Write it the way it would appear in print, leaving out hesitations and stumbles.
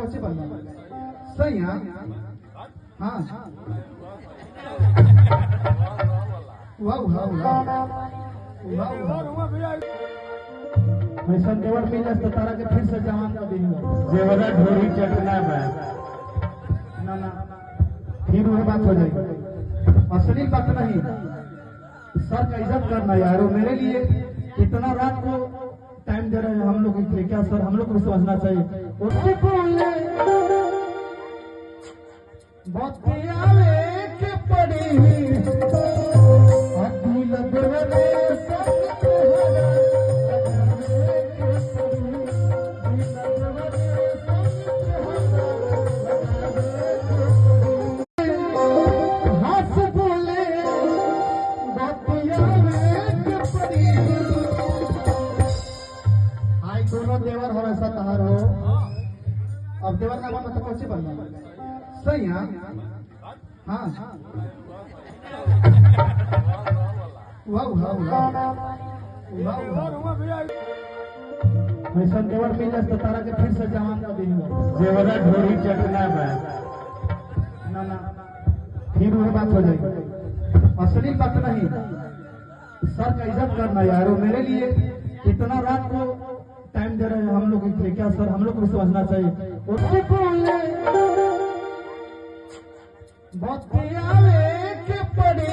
Possible नहीं। सही है। हाँ वाह वाह ऐसा देवर मिल जाए तो तारा के फिर से जवान कर देंगे। जेवरा ढोरी चटना है ना ना फिर वह बात हो जाएगी। असली बात नहीं, सर का इज्जत करना यार। मेरे लिए इतना रात को टाइम दे रहे हैं हम लोग के लिए, क्या सर हम लोग को समझना चाहिए। उससे बोले बतियावे के पड़ी दोनों देवर हो ऐसा तहार हो। अब देवर का मतलब पॉसिबल नहीं। सही है। हाँ वाह ऐसा देवर मिल जाए तो तारा के फिर से जवान कर देंगे। जेवरा ढोरी चटना है ना ना फिर वह बात हो जाएगी। असली बात नहीं, सर का इज्जत करना यार। मेरे लिए इतना रात को टाइम दे रहे हैं हम लोग के लिए, क्या सर हम लोग को समझना चाहिए। उससे बोले बतियावे के पड़ी